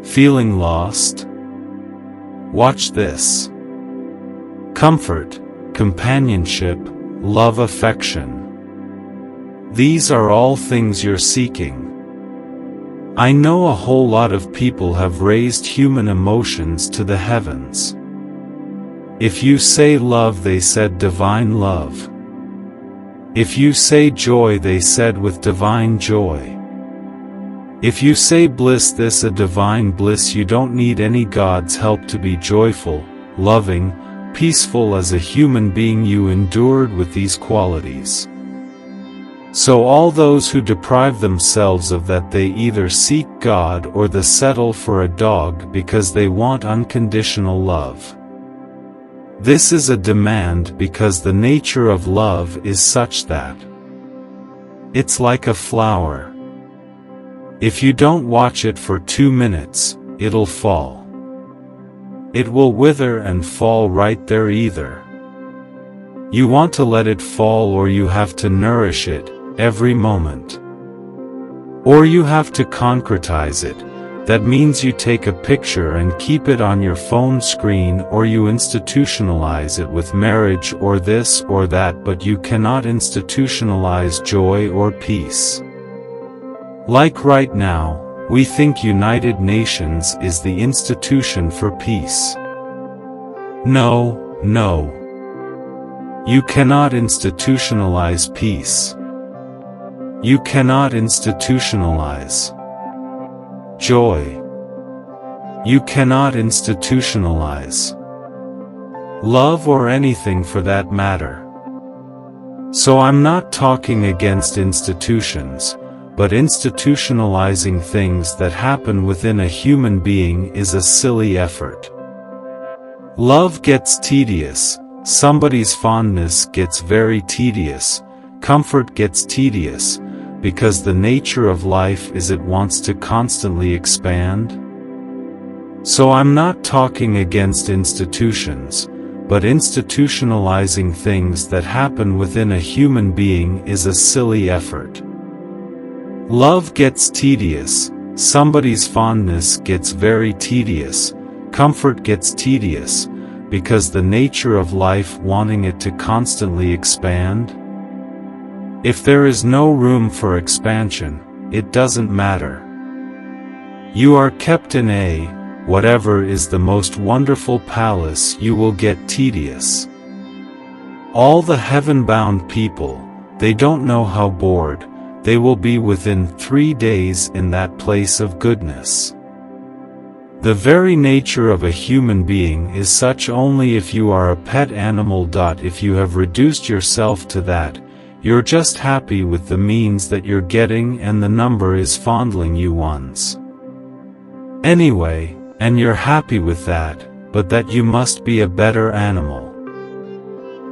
Feeling lost? Watch this. Comfort, companionship, love, affection. These are all things you're seeking. I know a whole lot of people have raised human emotions to the heavens. If you say love, they said divine love. If you say joy, they said with divine joy. If you say bliss, this a divine bliss. You don't need any God's help to be joyful, loving, peaceful as a human being. You endured with these qualities. So all those who deprive themselves of that, they either seek God or they settle for a dog because they want unconditional love. This is a demand because the nature of love is such that it's like a flower. If you don't watch it for 2 minutes, it'll fall. It will wither and fall right there either. You want to let it fall, or you have to nourish it every moment. Or you have to concretize it. That means you take a picture and keep it on your phone screen, or you institutionalize it with marriage or this or that, but you cannot institutionalize joy or peace. Like right now, we think United Nations is the institution for peace. No, no. You cannot institutionalize peace. You cannot institutionalize joy. You cannot institutionalize love, or anything for that matter. So I'm not talking against institutions, but institutionalizing things that happen within a human being is a silly effort. Love gets tedious, somebody's fondness gets very tedious, comfort gets tedious, because the nature of life is it wants to constantly expand. So I'm not talking against institutions, but institutionalizing things that happen within a human being is a silly effort. Love gets tedious, somebody's fondness gets very tedious, comfort gets tedious, because the nature of life wanting it to constantly expand. If there is no room for expansion, it doesn't matter. You are kept in whatever is the most wonderful palace, you will get tedious. All the heaven-bound people, they don't know how bored they will be within 3 days in that place of goodness. The very nature of a human being is such. Only if you are a pet animal. If you have reduced yourself to that, you're just happy with the means that you're getting, and the number is fondling you once. Anyway, and you're happy with that, but that you must be a better animal.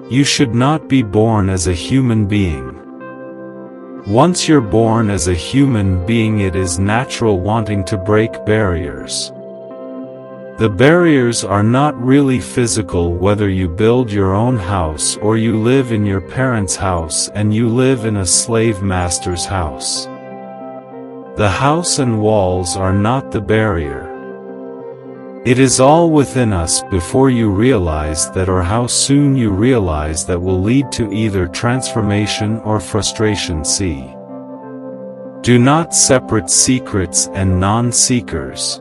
You should not be born as a human being. Once you're born as a human being, it is natural wanting to break barriers. The barriers are not really physical, whether you build your own house or you live in your parents' house and you live in a slave master's house. The house and walls are not the barrier. It is all within us before you realize that, or how soon you realize that will lead to either transformation or frustration. See. Do not separate secrets and non-seekers.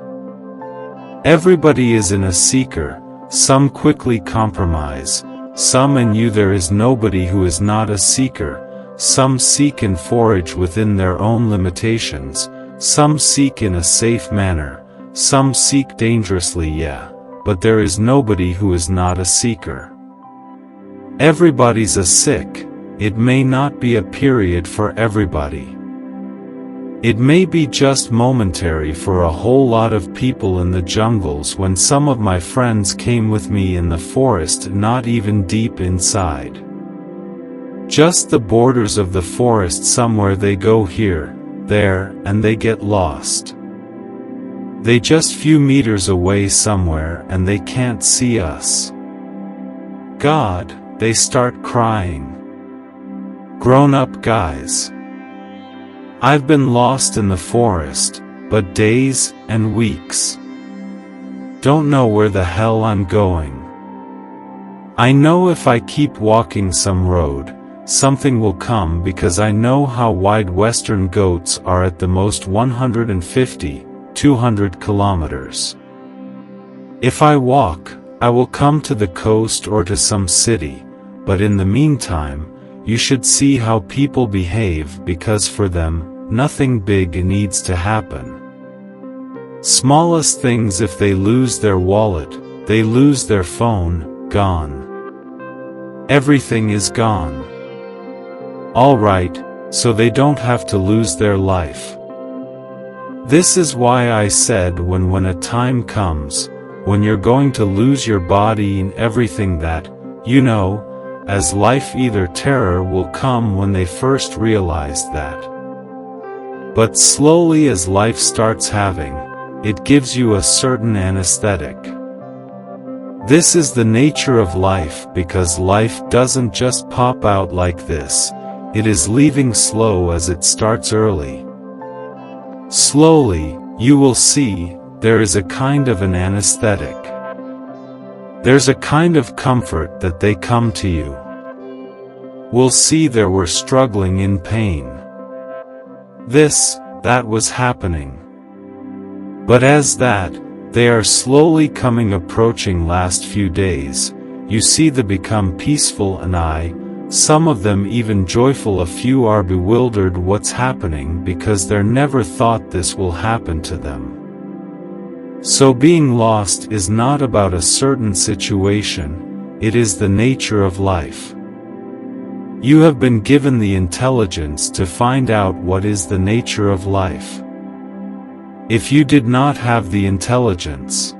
Everybody is in a seeker, some quickly compromise, some and you. There is nobody who is not a seeker. Some seek and forage within their own limitations, some seek in a safe manner, some seek dangerously, but there is nobody who is not a seeker. Everybody's a sick. It may not be a period for everybody. It may be just momentary for a whole lot of people in the jungles. When some of my friends came with me in the forest, not even deep inside, just the borders of the forest somewhere, they go here, there, and they get lost. They just few meters away somewhere and they can't see us. God, they start crying. Grown-up guys. I've been lost in the forest, but days and weeks. Don't know where the hell I'm going. I know if I keep walking some road, something will come because I know how wide western goats are at the most 150, 200 kilometers. If I walk, I will come to the coast or to some city, but in the meantime, you should see how people behave because for them, nothing big needs to happen. Smallest things, if they lose their wallet, they lose their phone, gone. Everything is gone. Alright, so they don't have to lose their life. This is why I said when a time comes, when you're going to lose your body and everything that, you know, as life, either terror will come when they first realize that. But slowly as life starts having, it gives you a certain anesthetic. This is the nature of life because life doesn't just pop out like this, it is leaving slow as it starts early. Slowly, you will see, there is a kind of an anesthetic. There's a kind of comfort that they come to you. We'll see there were struggling in pain. That was happening. But as that, they are slowly coming approaching last few days, you see they become peaceful and some of them even joyful, a few are bewildered what's happening because they never thought this will happen to them. So being lost is not about a certain situation, it is the nature of life. You have been given the intelligence to find out what is the nature of life. If you did not have the intelligence,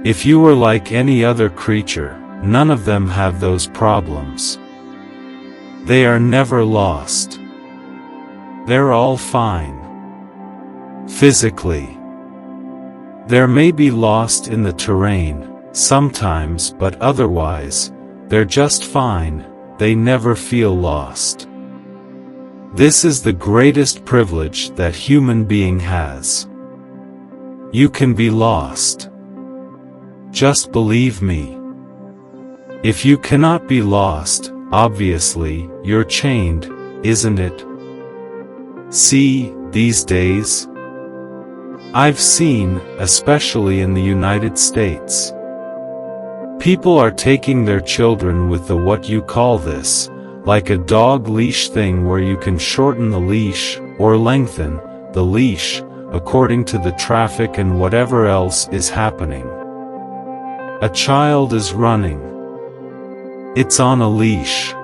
if you were like any other creature, none of them have those problems. They are never lost. They're all fine. Physically. There may be lost in the terrain, sometimes, but otherwise, they're just fine, they never feel lost. This is the greatest privilege that human being has. You can be lost. Just believe me. If you cannot be lost, obviously, you're chained, isn't it? See, these days, I've seen, especially in the United States, people are taking their children with the what you call this, like a dog leash thing where you can shorten the leash, or lengthen the leash, according to the traffic and whatever else is happening. A child is running. It's on a leash.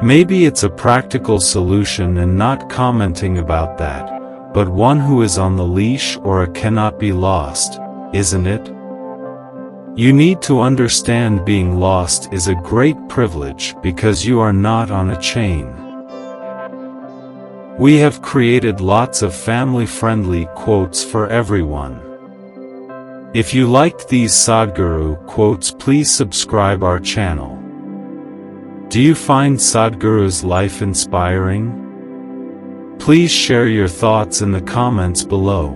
Maybe it's a practical solution and not commenting about that, but one who is on the leash or cannot be lost, isn't it? You need to understand being lost is a great privilege because you are not on a chain. We have created lots of family-friendly quotes for everyone. If you liked these Sadhguru quotes, please subscribe our channel. Do you find Sadhguru's life inspiring? Please share your thoughts in the comments below.